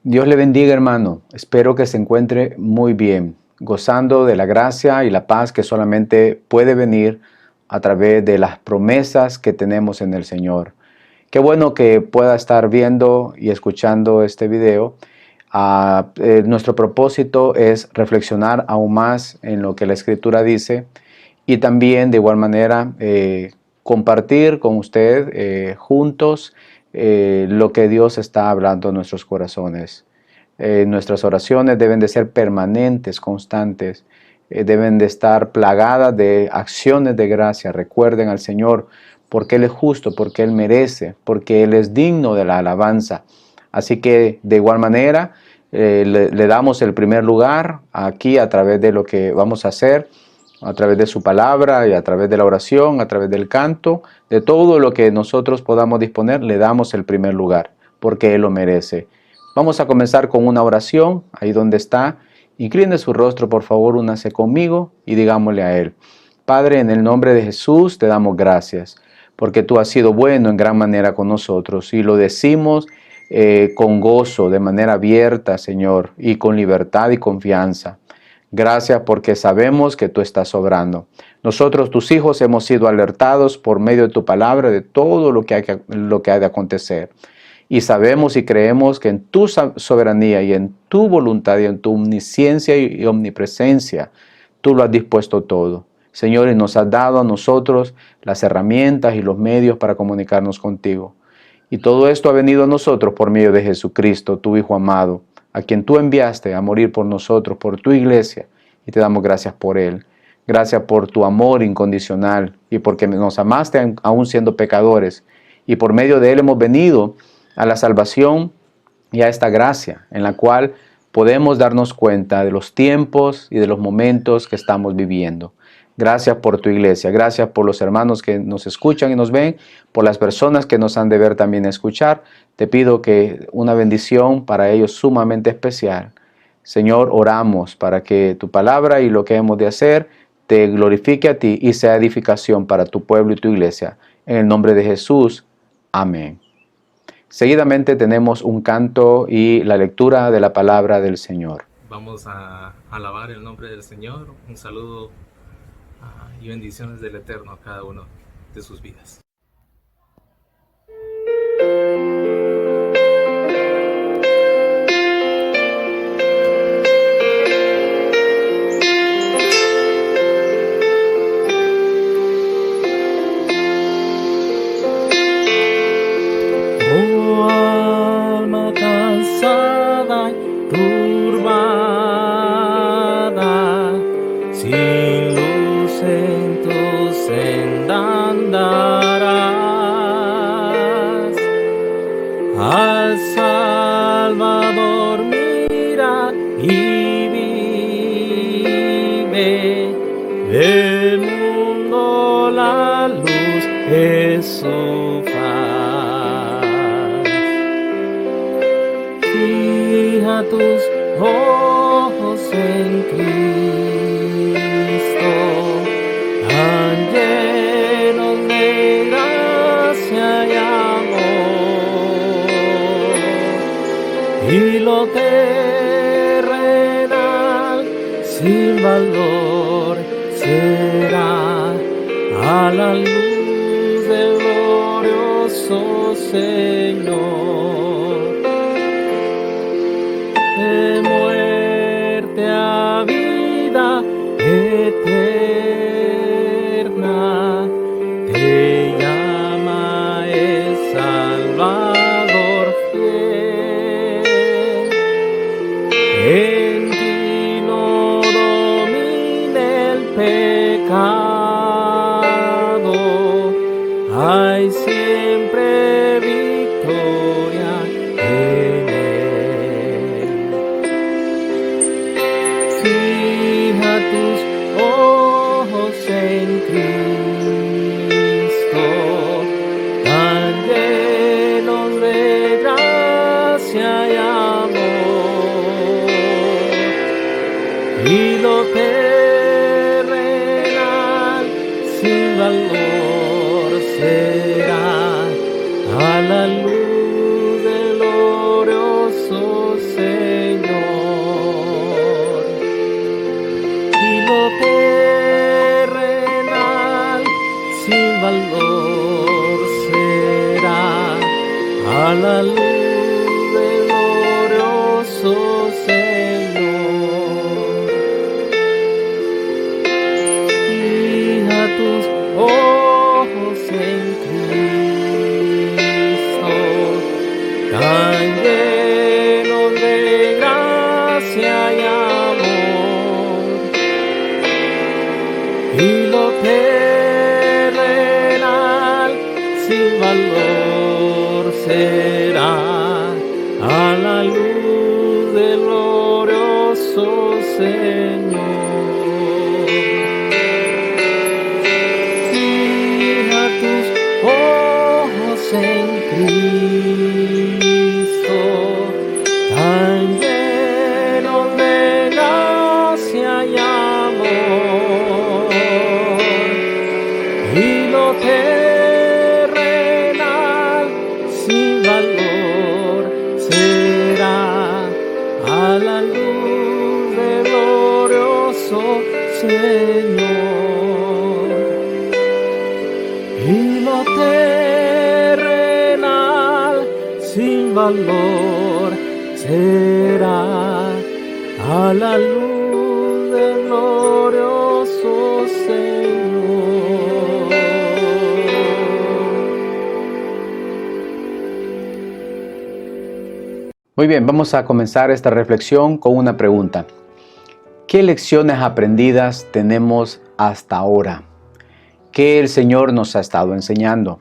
Dios le bendiga, hermano. Espero que se encuentre muy bien, gozando de la gracia y la paz que solamente puede venir a través de las promesas que tenemos en el Señor. Qué bueno que pueda estar viendo y escuchando este video. Nuestro propósito es reflexionar aún más en lo que la Escritura dice y también de igual manera compartir con usted juntos lo que Dios está hablando en nuestros corazones. Nuestras oraciones deben de ser permanentes, constantes, deben de estar plagadas de acciones de gracia. Recuerden al Señor porque Él es justo, porque Él merece, porque Él es digno de la alabanza. Así que de igual manera le damos el primer lugar aquí a través de lo que vamos a hacer, a través de su palabra y a través de la oración, a través del canto, de todo lo que nosotros podamos disponer, le damos el primer lugar, porque Él lo merece. Vamos a comenzar con una oración, ahí donde está. Incline su rostro, por favor, únase conmigo y digámosle a Él. Padre, en el nombre de Jesús te damos gracias, porque tú has sido bueno en gran manera con nosotros y lo decimos con gozo, de manera abierta, Señor, y con libertad y confianza. Gracias porque sabemos que tú estás obrando. Nosotros, tus hijos, hemos sido alertados por medio de tu palabra de todo lo que ha de acontecer. Y sabemos y creemos que en tu soberanía y en tu voluntad y en tu omnisciencia y omnipresencia, tú lo has dispuesto todo. Señor, y nos has dado a nosotros las herramientas y los medios para comunicarnos contigo. Y todo esto ha venido a nosotros por medio de Jesucristo, tu Hijo amado, a quien tú enviaste a morir por nosotros, por tu iglesia, y te damos gracias por Él. Gracias por tu amor incondicional y porque nos amaste aún siendo pecadores. Y por medio de Él hemos venido a la salvación y a esta gracia en la cual podemos darnos cuenta de los tiempos y de los momentos que estamos viviendo. Gracias por tu iglesia, gracias por los hermanos que nos escuchan y nos ven, por las personas que nos han de ver también escuchar. Te pido que una bendición para ellos sumamente especial. Señor, oramos para que tu palabra y lo que hemos de hacer te glorifique a ti y sea edificación para tu pueblo y tu iglesia. En el nombre de Jesús, amén. Seguidamente tenemos un canto y la lectura de la palabra del Señor. Vamos a alabar el nombre del Señor. Un saludo y bendiciones del Eterno a cada uno de sus vidas. Oh alma cansada y turbada, sin luz en tu senda andarás. Al Salvador mira y vive, del mundo la luz es su faz. Fija tus ojos en Cristo, tan llenos de gracia y amor, y lo terrenal sin valor será a la luz del glorioso Señor. De muerte a vida eterna te llama el Salvador fiel. En ti no domina el pecado, hay siempre victoria en Él. Fija tus ojos en Cristo, tan llenos de gracia y amor, y lo terrenal sin valor será a la luz del glorioso Señor. lo terrenal sin valor será a la luz del glorioso Señor. Fija tus ojos en Cristo, tan llenos de gracia y amor, y lo terrenal sin valor será a la luz del glorioso Señor. Fija tus ojos en Cristo, tan llenos de gracia y amor, y lo terrenal sin valor será a la luz del glorioso Señor. Y lo terrenal sin valor será a la luz del glorioso Señor. Muy bien, vamos a comenzar esta reflexión con una pregunta. ¿Qué lecciones aprendidas tenemos hasta ahora? ¿Qué el Señor nos ha estado enseñando?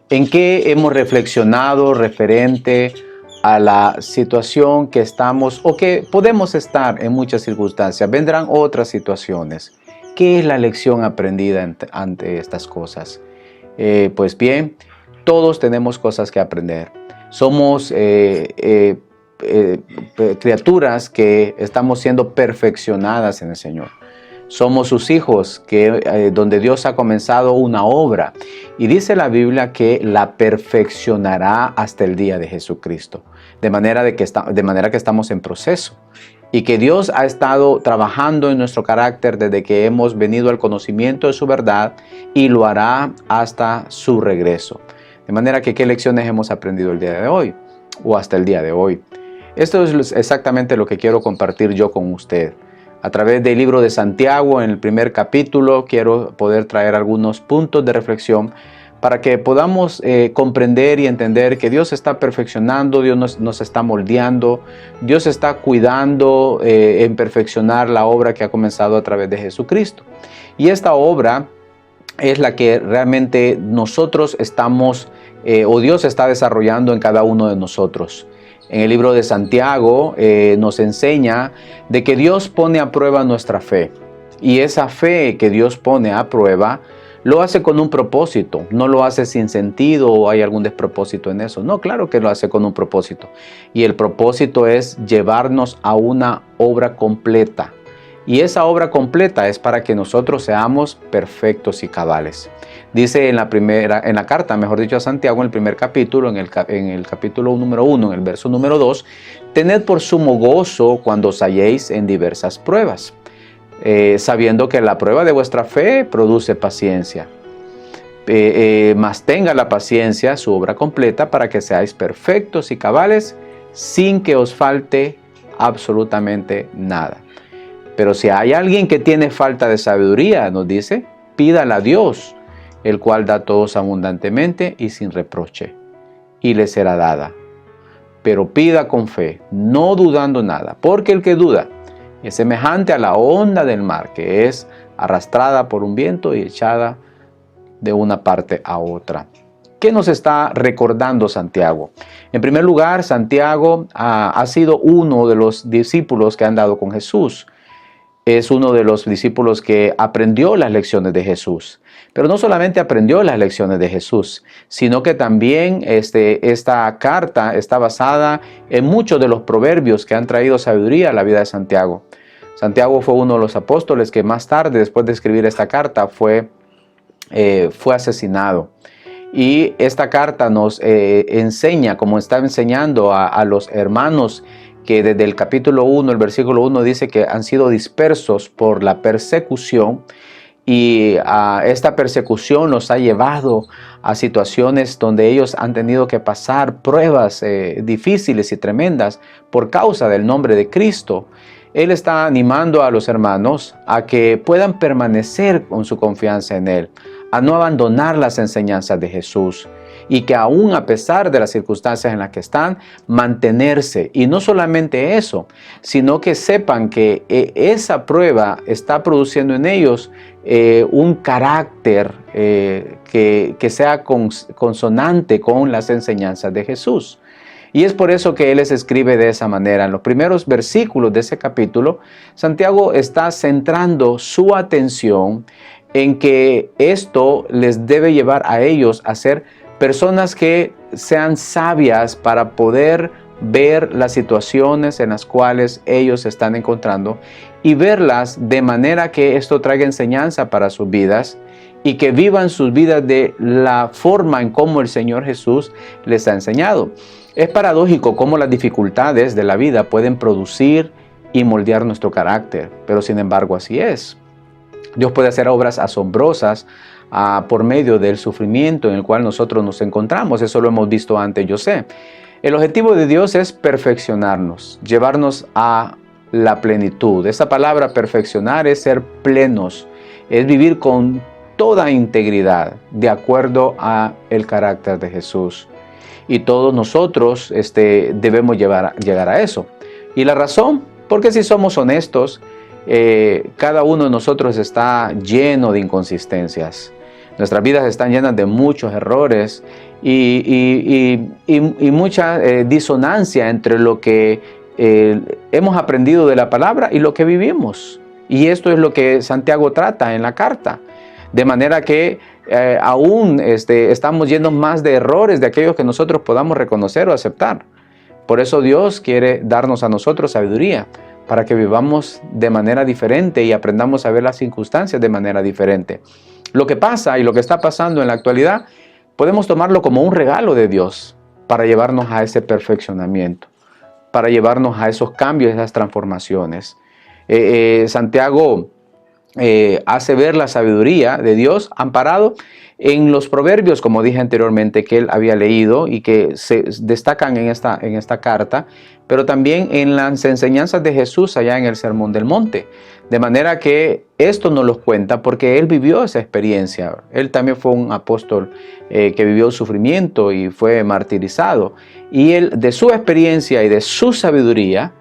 ¿En qué hemos reflexionado referente a la situación que estamos o que podemos estar en muchas circunstancias? Vendrán otras situaciones. ¿Qué es la lección aprendida ante estas cosas? Pues bien, todos tenemos cosas que aprender. Somos criaturas que estamos siendo perfeccionadas en el Señor. Somos sus hijos donde Dios ha comenzado una obra y dice la Biblia que la perfeccionará hasta el día de Jesucristo. De manera que estamos en proceso y que Dios ha estado trabajando en nuestro carácter desde que hemos venido al conocimiento de su verdad y lo hará hasta su regreso. De manera que, ¿qué lecciones hemos aprendido el día de hoy o hasta el día de hoy? Esto es exactamente lo que quiero compartir yo con usted. A través del libro de Santiago, en el primer capítulo, quiero poder traer algunos puntos de reflexión para que podamos comprender y entender que Dios está perfeccionando, Dios nos está moldeando, Dios está cuidando en perfeccionar la obra que ha comenzado a través de Jesucristo. Y esta obra es la que realmente nosotros estamos, o Dios está desarrollando en cada uno de nosotros. En el libro de Santiago nos enseña de que Dios pone a prueba nuestra fe. Y esa fe que Dios pone a prueba lo hace con un propósito. No lo hace sin sentido o hay algún despropósito en eso. No, claro que lo hace con un propósito. Y el propósito es llevarnos a una obra completa. Y esa obra completa es para que nosotros seamos perfectos y cabales. Dice en la carta, mejor dicho, a Santiago, en el primer capítulo, en el capítulo número 1, en el verso número 2, tened por sumo gozo cuando os halléis en diversas pruebas, sabiendo que la prueba de vuestra fe produce paciencia. Mas tenga la paciencia su obra completa para que seáis perfectos y cabales sin que os falte absolutamente nada. Pero si hay alguien que tiene falta de sabiduría, nos dice, pídala a Dios, el cual da a todos abundantemente y sin reproche, y le será dada. Pero pida con fe, no dudando nada, porque el que duda es semejante a la onda del mar, que es arrastrada por un viento y echada de una parte a otra. ¿Qué nos está recordando Santiago? En primer lugar, Santiago ha sido uno de los discípulos que han dado con Jesús. Es uno de los discípulos que aprendió las lecciones de Jesús. Pero no solamente aprendió las lecciones de Jesús, sino que también esta carta está basada en muchos de los proverbios que han traído sabiduría a la vida de Santiago. Santiago fue uno de los apóstoles que más tarde, después de escribir esta carta, fue asesinado. Y esta carta nos enseña, como está enseñando a los hermanos que desde el capítulo 1, el versículo 1 dice que han sido dispersos por la persecución, y esta persecución los ha llevado a situaciones donde ellos han tenido que pasar pruebas difíciles y tremendas por causa del nombre de Cristo. Él está animando a los hermanos a que puedan permanecer con su confianza en Él, a no abandonar las enseñanzas de Jesús, y que aún a pesar de las circunstancias en las que están, mantenerse. Y no solamente eso, sino que sepan que esa prueba está produciendo en ellos un carácter que sea consonante con las enseñanzas de Jesús. Y es por eso que Él les escribe de esa manera. En los primeros versículos de ese capítulo, Santiago está centrando su atención en que esto les debe llevar a ellos a ser personas que sean sabias para poder ver las situaciones en las cuales ellos se están encontrando y verlas de manera que esto traiga enseñanza para sus vidas y que vivan sus vidas de la forma en cómo el Señor Jesús les ha enseñado. Es paradójico cómo las dificultades de la vida pueden producir y moldear nuestro carácter, pero sin embargo así es. Dios puede hacer obras asombrosas por medio del sufrimiento en el cual nosotros nos encontramos. Eso lo hemos visto antes, yo sé. El objetivo de Dios es perfeccionarnos, llevarnos a la plenitud. Esa palabra perfeccionar es ser plenos, es vivir con toda integridad de acuerdo a el carácter de Jesús. Y todos nosotros debemos llegar a eso. Y la razón, porque si somos honestos, cada uno de nosotros está lleno de inconsistencias. Nuestras vidas están llenas de muchos errores y mucha disonancia entre lo que hemos aprendido de la palabra y lo que vivimos. Y esto es lo que Santiago trata en la carta. De manera que aún estamos llenos más de errores de aquellos que nosotros podamos reconocer o aceptar. Por eso Dios quiere darnos a nosotros sabiduría, para que vivamos de manera diferente y aprendamos a ver las circunstancias de manera diferente. Lo que pasa y lo que está pasando en la actualidad, podemos tomarlo como un regalo de Dios para llevarnos a ese perfeccionamiento, para llevarnos a esos cambios, esas transformaciones. Santiago hace ver la sabiduría de Dios amparado en los proverbios, como dije anteriormente, que él había leído y que se destacan en esta carta, pero también en las enseñanzas de Jesús allá en el Sermón del Monte. De manera que esto nos lo cuenta porque él vivió esa experiencia. Él también fue un apóstol que vivió sufrimiento y fue martirizado. Y él, de su experiencia y de su sabiduría,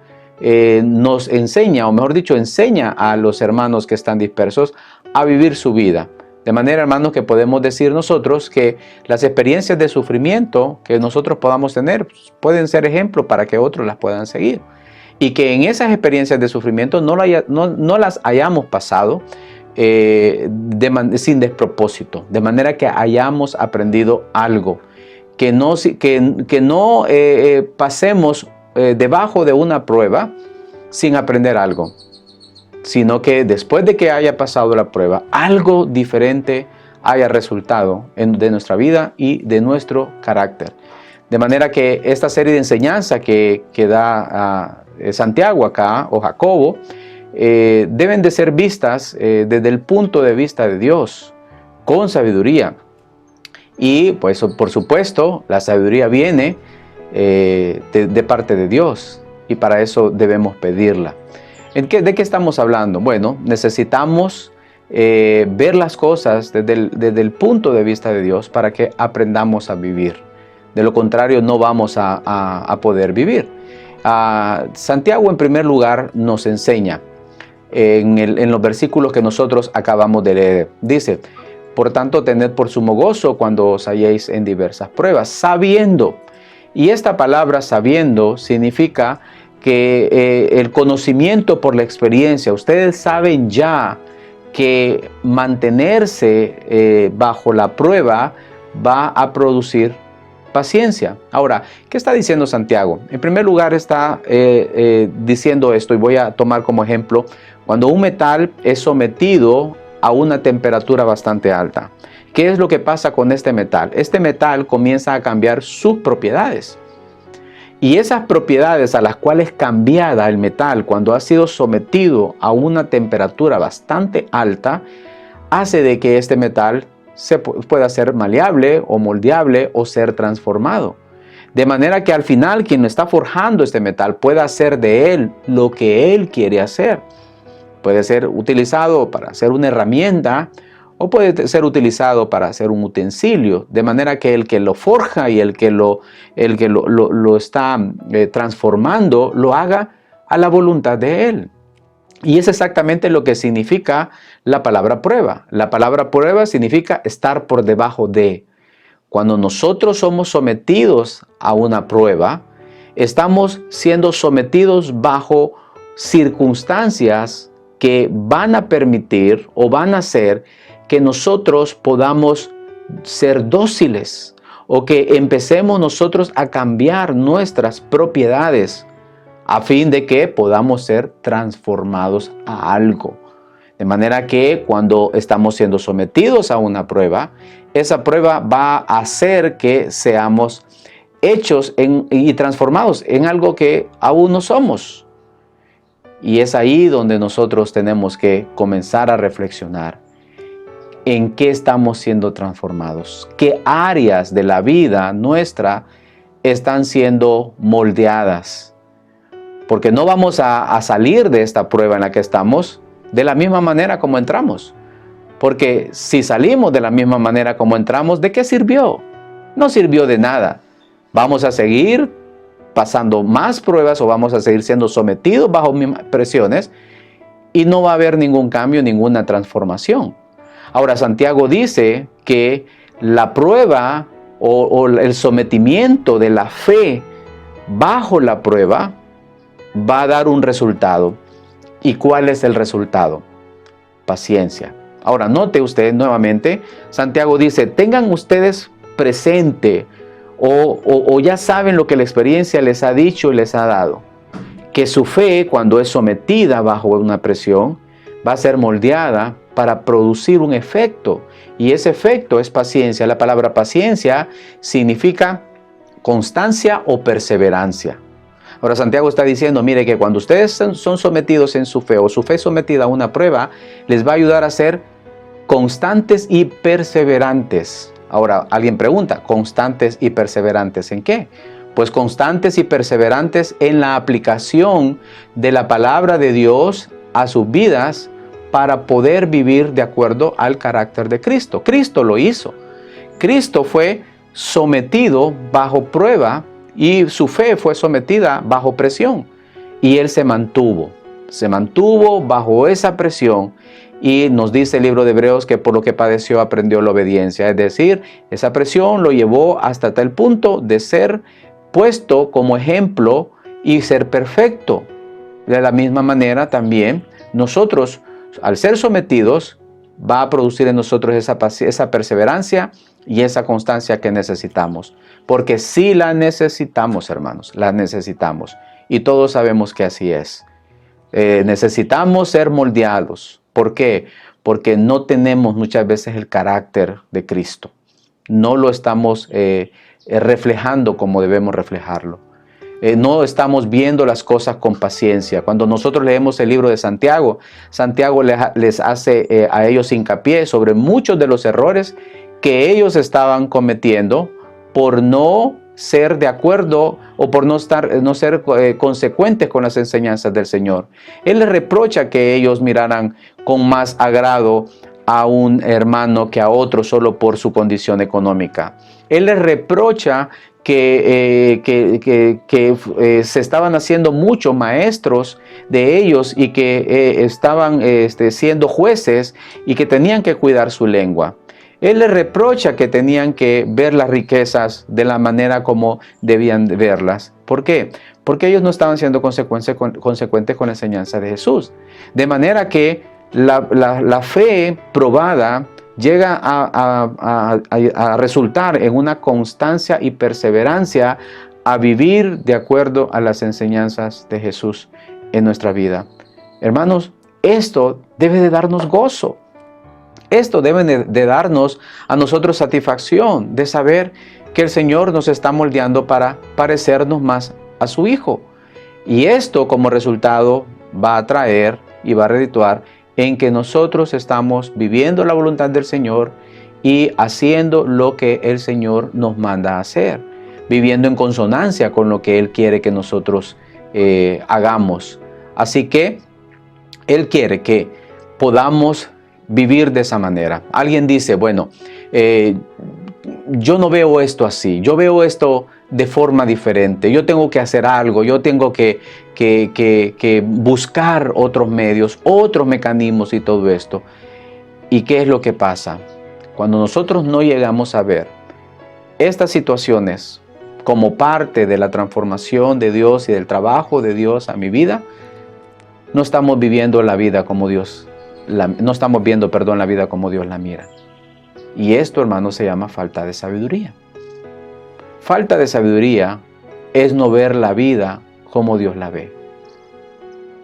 nos enseña, o mejor dicho, enseña a los hermanos que están dispersos a vivir su vida. De manera, hermanos, que podemos decir nosotros que las experiencias de sufrimiento que nosotros podamos tener pueden ser ejemplo para que otros las puedan seguir. Y que en esas experiencias de sufrimiento no las hayamos pasado sin despropósito. De manera que hayamos aprendido algo. Que no pasemos debajo de una prueba sin aprender algo, sino que después de que haya pasado la prueba, algo diferente haya resultado de nuestra vida y de nuestro carácter. De manera que esta serie de enseñanza que da Santiago acá, o Jacobo, deben de ser vistas desde el punto de vista de Dios, con sabiduría. Y pues por supuesto, la sabiduría viene de parte de Dios, y para eso debemos pedirla. ¿De qué estamos hablando? Bueno, necesitamos ver las cosas desde el punto de vista de Dios para que aprendamos a vivir. De lo contrario, no vamos a poder vivir. Santiago, en primer lugar, nos enseña en los versículos que nosotros acabamos de leer. Dice: por tanto, tened por sumo gozo cuando os halléis en diversas pruebas, sabiendo. Y esta palabra sabiendo significa que el conocimiento por la experiencia. Ustedes saben ya que mantenerse bajo la prueba va a producir paciencia. Ahora, ¿qué está diciendo Santiago? En primer lugar está diciendo esto, y voy a tomar como ejemplo, cuando un metal es sometido a una temperatura bastante alta. ¿Qué es lo que pasa con este metal? Este metal comienza a cambiar sus propiedades. Y esas propiedades a las cuales cambiada el metal cuando ha sido sometido a una temperatura bastante alta, hace de que este metal se pueda ser maleable o moldeable o ser transformado. De manera que al final quien está forjando este metal pueda hacer de él lo que él quiere hacer. Puede ser utilizado para hacer una herramienta o puede ser utilizado para hacer un utensilio. De manera que el que lo forja y el que lo está transformando lo haga a la voluntad de él. Y es exactamente lo que significa la palabra prueba. La palabra prueba significa estar por debajo de. Cuando nosotros somos sometidos a una prueba, estamos siendo sometidos bajo circunstancias que van a permitir o van a hacer que nosotros podamos ser dóciles o que empecemos nosotros a cambiar nuestras propiedades a fin de que podamos ser transformados a algo. De manera que cuando estamos siendo sometidos a una prueba, esa prueba va a hacer que seamos hechos y transformados en algo que aún no somos. Y es ahí donde nosotros tenemos que comenzar a reflexionar en qué estamos siendo transformados, qué áreas de la vida nuestra están siendo moldeadas. Porque no vamos a salir de esta prueba en la que estamos de la misma manera como entramos. Porque si salimos de la misma manera como entramos, ¿de qué sirvió? No sirvió de nada. Vamos a seguir pasando más pruebas o vamos a seguir siendo sometidos bajo presiones y no va a haber ningún cambio, ninguna transformación. Ahora, Santiago dice que la prueba o el sometimiento de la fe bajo la prueba va a dar un resultado. ¿Y cuál es el resultado? Paciencia. Ahora, note usted nuevamente, Santiago dice, tengan ustedes presente o ya saben lo que la experiencia les ha dicho y les ha dado, que su fe, cuando es sometida bajo una presión, va a ser moldeada para producir un efecto. Y ese efecto es paciencia. La palabra paciencia significa constancia o perseverancia. Ahora Santiago está diciendo, mire que cuando ustedes son sometidos en su fe o su fe sometida a una prueba, les va a ayudar a ser constantes y perseverantes. Ahora alguien pregunta, ¿constantes y perseverantes en qué? Pues constantes y perseverantes en la aplicación de la palabra de Dios a sus vidas para poder vivir de acuerdo al carácter de Cristo. Cristo lo hizo. Cristo fue sometido bajo prueba y su fe fue sometida bajo presión. Y Él se mantuvo bajo esa presión. Y nos dice el libro de Hebreos que por lo que padeció aprendió la obediencia. Es decir, esa presión lo llevó hasta tal punto de ser puesto como ejemplo y ser perfecto. De la misma manera también nosotros, al ser sometidos, va a producir en nosotros esa perseverancia y esa constancia que necesitamos. Porque sí la necesitamos, hermanos, la necesitamos. Y todos sabemos que así es. Necesitamos ser moldeados. ¿Por qué? Porque no tenemos muchas veces el carácter de Cristo. No lo estamos reflejando como debemos reflejarlo. No estamos viendo las cosas con paciencia. Cuando nosotros leemos el libro de Santiago, Santiago les hace a ellos hincapié sobre muchos de los errores que ellos estaban cometiendo por no ser de acuerdo o por no ser consecuentes con las enseñanzas del Señor. Él les reprocha que ellos miraran con más agrado a un hermano que a otro solo por su condición económica. Él les reprocha que se estaban haciendo muchos maestros de ellos y que estaban siendo jueces y que tenían que cuidar su lengua. Él les reprocha que tenían que ver las riquezas de la manera como debían verlas. ¿Por qué? Porque ellos no estaban siendo consecuentes con la enseñanza de Jesús. De manera que la fe probada llega a resultar en una constancia y perseverancia a vivir de acuerdo a las enseñanzas de Jesús en nuestra vida. Hermanos, esto debe de darnos gozo. Esto debe de darnos a nosotros satisfacción de saber que el Señor nos está moldeando para parecernos más a su Hijo. Y esto como resultado va a traer y va a redituar en que nosotros estamos viviendo la voluntad del Señor y haciendo lo que el Señor nos manda a hacer, viviendo en consonancia con lo que Él quiere que nosotros hagamos. Así que Él quiere que podamos vivir de esa manera. Alguien dice, bueno, yo no veo esto así, yo veo esto de forma diferente, yo tengo que hacer algo, yo tengo que buscar otros medios, otros mecanismos y todo esto. ¿Y qué es lo que pasa? Cuando nosotros no llegamos a ver estas situaciones como parte de la transformación de Dios y del trabajo de Dios a mi vida, no estamos viviendo la vida como Dios, no estamos viendo, la vida como Dios la mira. Y esto, hermanos, se llama falta de sabiduría. Falta de sabiduría es no ver la vida como Dios la ve.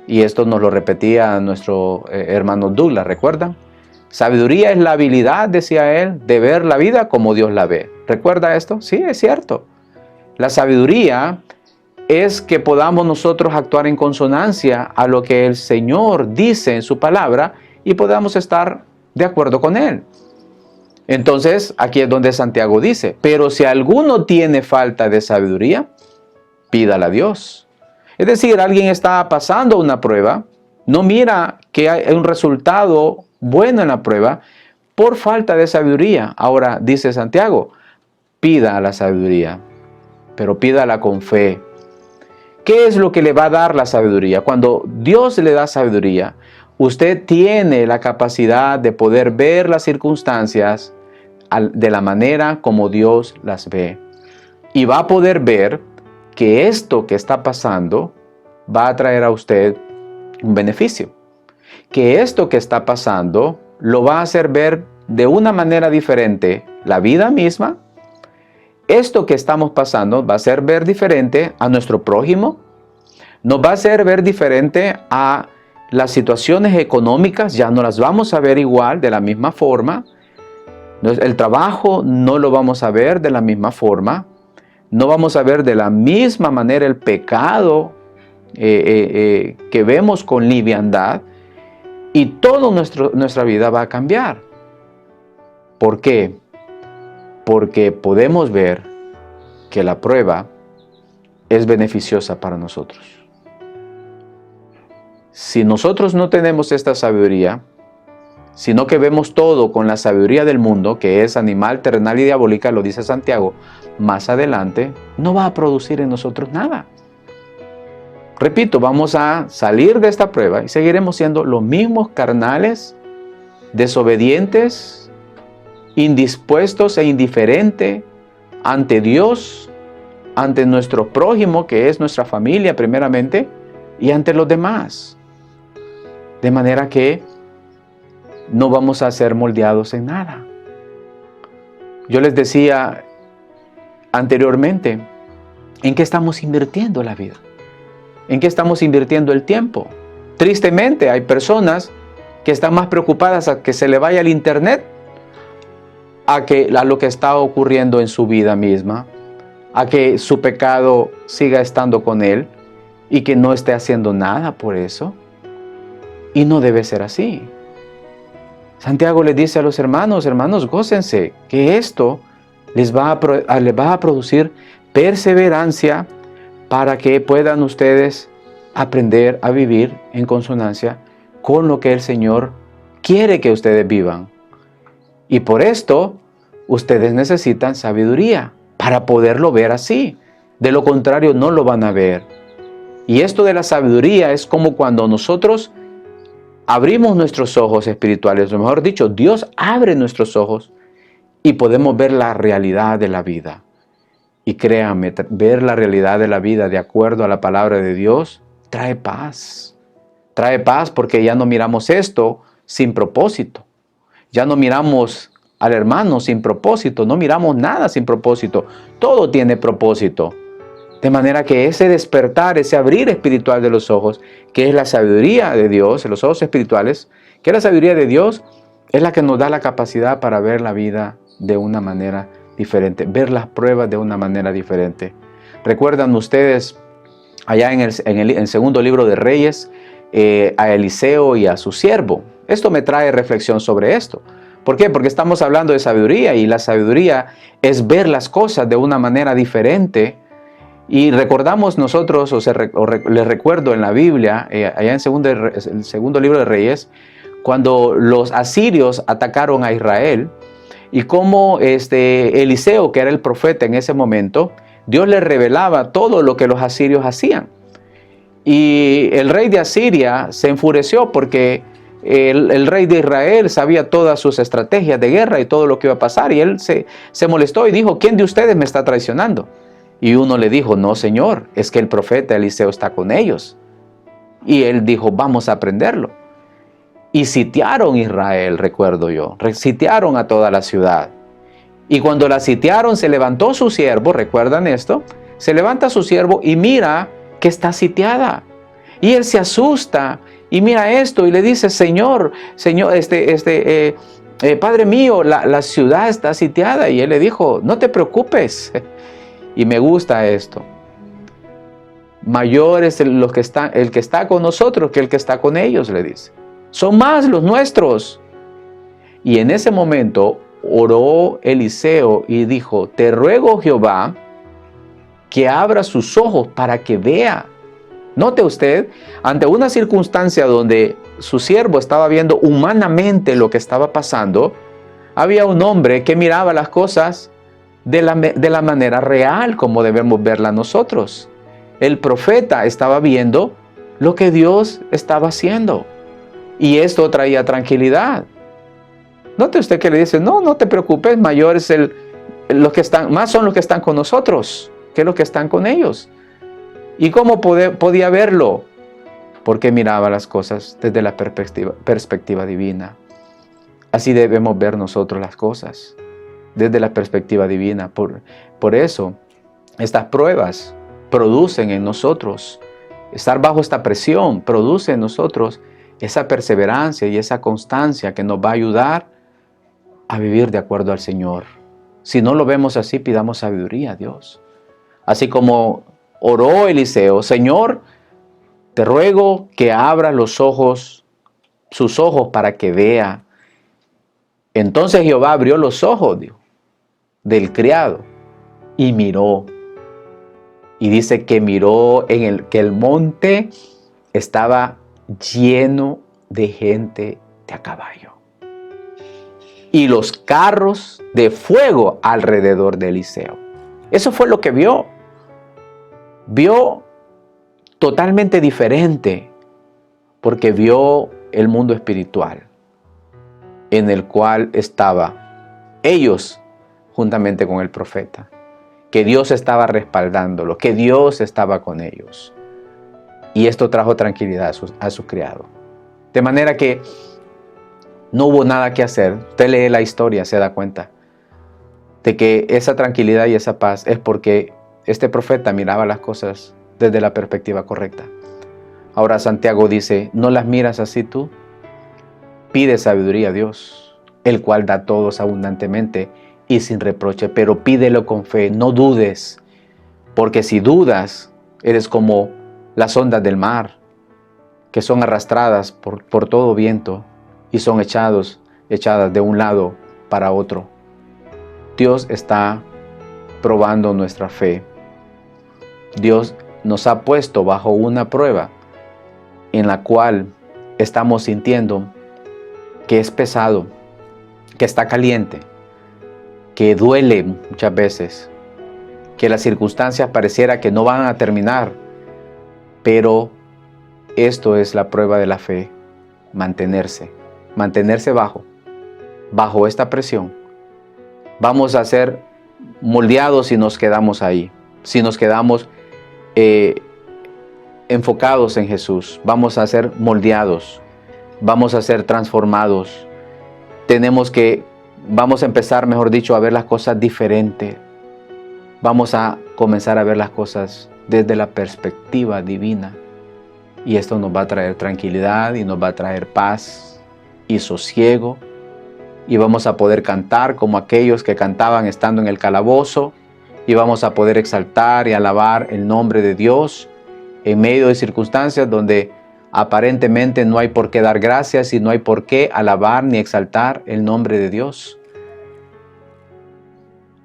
Y esto nos lo repetía nuestro hermano Douglas, ¿recuerdan? Sabiduría es la habilidad, decía él, de ver la vida como Dios la ve. ¿Recuerda esto? Sí, es cierto. La sabiduría es que podamos nosotros actuar en consonancia a lo que el Señor dice en su palabra y podamos estar de acuerdo con Él. Entonces, aquí es donde Santiago dice, pero si alguno tiene falta de sabiduría, pídala a Dios. Es decir, alguien está pasando una prueba, no mira que hay un resultado bueno en la prueba por falta de sabiduría. Ahora, dice Santiago, pida la sabiduría, pero pídala con fe. ¿Qué es lo que le va a dar la sabiduría? Cuando Dios le da sabiduría, usted tiene la capacidad de poder ver las circunstancias de la manera como Dios las ve. Y va a poder ver que esto que está pasando va a traer a usted un beneficio. Que esto que está pasando lo va a hacer ver de una manera diferente la vida misma. Esto que estamos pasando va a hacer ver diferente a nuestro prójimo. Nos va a hacer ver diferente a las situaciones económicas, ya no las vamos a ver igual, de la misma forma. El trabajo no lo vamos a ver de la misma forma. No vamos a ver de la misma manera el pecado que vemos con liviandad. Y toda nuestra vida va a cambiar. ¿Por qué? Porque podemos ver que la prueba es beneficiosa para nosotros. Si nosotros no tenemos esta sabiduría, sino que vemos todo con la sabiduría del mundo, que es animal, terrenal y diabólica, lo dice Santiago, más adelante no va a producir en nosotros nada. Repito, vamos a salir de esta prueba y seguiremos siendo los mismos carnales, desobedientes, indispuestos e indiferentes ante Dios, ante nuestro prójimo, que es nuestra familia primeramente, y ante los demás. De manera que no vamos a ser moldeados en nada. Yo les decía anteriormente, ¿en qué estamos invirtiendo la vida? ¿En qué estamos invirtiendo el tiempo? Tristemente hay personas que están más preocupadas a que se le vaya el internet a lo que está ocurriendo en su vida misma, a que su pecado siga estando con él y que no esté haciendo nada por eso. Y no debe ser así. Santiago les dice a los hermanos, gócense, que esto les va a producir perseverancia para que puedan ustedes aprender a vivir en consonancia con lo que el Señor quiere que ustedes vivan. Y por esto, ustedes necesitan sabiduría para poderlo ver así. De lo contrario, no lo van a ver. Y esto de la sabiduría es como cuando nosotros abrimos nuestros ojos espirituales, o mejor dicho, Dios abre nuestros ojos y podemos ver la realidad de la vida. Y créanme, ver la realidad de la vida de acuerdo a la palabra de Dios trae paz. Trae paz porque ya no miramos esto sin propósito. Ya no miramos al hermano sin propósito, no miramos nada sin propósito. Todo tiene propósito. De manera que ese despertar, ese abrir espiritual de los ojos, que es la sabiduría de Dios, los ojos espirituales, que la sabiduría de Dios es la que nos da la capacidad para ver la vida de una manera diferente, ver las pruebas de una manera diferente. ¿Recuerdan ustedes allá en segundo libro de Reyes, a Eliseo y a su siervo. Esto me trae reflexión sobre esto. ¿Por qué? Porque estamos hablando de sabiduría, y la sabiduría es ver las cosas de una manera diferente. Y recordamos nosotros, les recuerdo en la Biblia, allá en el segundo libro de Reyes, cuando los asirios atacaron a Israel, y cómo Eliseo, que era el profeta en ese momento, Dios le revelaba todo lo que los asirios hacían. Y el rey de Asiria se enfureció porque el rey de Israel sabía todas sus estrategias de guerra y todo lo que iba a pasar. Y él se molestó y dijo: ¿quién de ustedes me está traicionando? Y uno le dijo: no, señor, es que el profeta Eliseo está con ellos. Y él dijo: vamos a prenderlo. Y sitiaron Israel, recuerdo yo. Sitiaron a toda la ciudad. Y cuando la sitiaron, se levantó su siervo, ¿recuerdan esto? Se levanta su siervo y mira que está sitiada. Y él se asusta y mira esto y le dice: Señor, Padre mío, la ciudad está sitiada. Y él le dijo: no te preocupes. Y me gusta esto. Mayor es el que está con nosotros que el que está con ellos, le dice. Son más los nuestros. Y en ese momento oró Eliseo y dijo: te ruego, Jehová, que abra sus ojos para que vea. Note usted, ante una circunstancia donde su siervo estaba viendo humanamente lo que estaba pasando, había un hombre que miraba las cosas de la manera real, como debemos verla nosotros. El profeta estaba viendo lo que Dios estaba haciendo, y esto traía tranquilidad. Note usted que le dice: no te preocupes, mayor es más son los que están con nosotros que los que están con ellos. ¿Y cómo podía verlo? Porque miraba las cosas desde la perspectiva divina. Así debemos ver nosotros las cosas, desde la perspectiva divina. Por eso, estas pruebas producen en nosotros, estar bajo esta presión produce en nosotros esa perseverancia y esa constancia que nos va a ayudar a vivir de acuerdo al Señor. Si no lo vemos así, pidamos sabiduría a Dios. Así como oró Eliseo: Señor, te ruego que abra sus ojos para que vea. Entonces Jehová abrió los ojos del criado y miró. Y dice que miró que el monte estaba lleno de gente de a caballo, y los carros de fuego alrededor de Eliseo. Eso fue lo que vio. Vio totalmente diferente, porque vio el mundo espiritual en el cual estaba ellos juntamente con el profeta, que Dios estaba respaldándolo, que Dios estaba con ellos. Y esto trajo tranquilidad a su criado. De manera que no hubo nada que hacer. Usted lee la historia, se da cuenta de que esa tranquilidad y esa paz es porque este profeta miraba las cosas desde la perspectiva correcta. Ahora Santiago dice: ¿no las miras así tú? Pide sabiduría a Dios, el cual da a todos abundantemente y sin reproche, pero pídelo con fe, no dudes, porque si dudas, eres como las ondas del mar, que son arrastradas por todo viento y son echadas de un lado para otro. Dios está probando nuestra fe. Dios nos ha puesto bajo una prueba en la cual estamos sintiendo que es pesado, que está caliente, que duele muchas veces, que las circunstancias pareciera que no van a terminar, pero esto es la prueba de la fe: mantenerse bajo esta presión. Vamos a ser moldeados si nos quedamos ahí, si nos quedamos enfocados en Jesús. Vamos a ser moldeados, vamos a ser transformados. Vamos a empezar, mejor dicho, a ver las cosas diferente. Vamos a comenzar a ver las cosas desde la perspectiva divina. Y esto nos va a traer tranquilidad y nos va a traer paz y sosiego. Y vamos a poder cantar como aquellos que cantaban estando en el calabozo. Y vamos a poder exaltar y alabar el nombre de Dios en medio de circunstancias donde aparentemente no hay por qué dar gracias y no hay por qué alabar ni exaltar el nombre de Dios.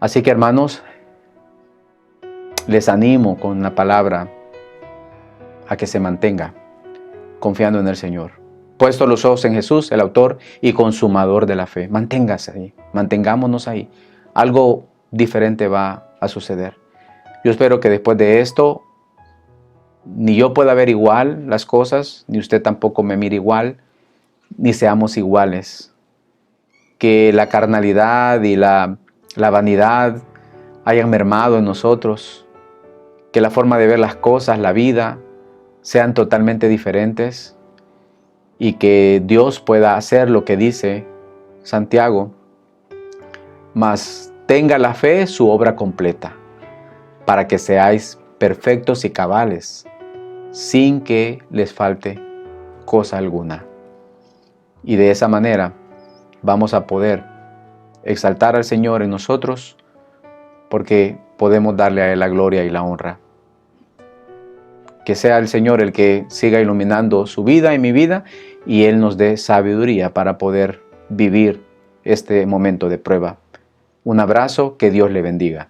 Así que, hermanos, les animo con la palabra a que se mantenga confiando en el Señor. Puesto los ojos en Jesús, el autor y consumador de la fe. Manténgase ahí, mantengámonos ahí. Algo diferente va a suceder. Yo espero que después de esto, ni yo pueda ver igual las cosas, ni usted tampoco me mire igual, ni seamos iguales. Que la carnalidad y la vanidad hayan mermado en nosotros. Que la forma de ver las cosas, la vida, sean totalmente diferentes. Y que Dios pueda hacer lo que dice Santiago. Mas tenga la fe su obra completa, para que seáis perfectos y cabales, sin que les falte cosa alguna. Y de esa manera vamos a poder exaltar al Señor en nosotros, porque podemos darle a Él la gloria y la honra. Que sea el Señor el que siga iluminando su vida y mi vida, y Él nos dé sabiduría para poder vivir este momento de prueba. Un abrazo, que Dios le bendiga.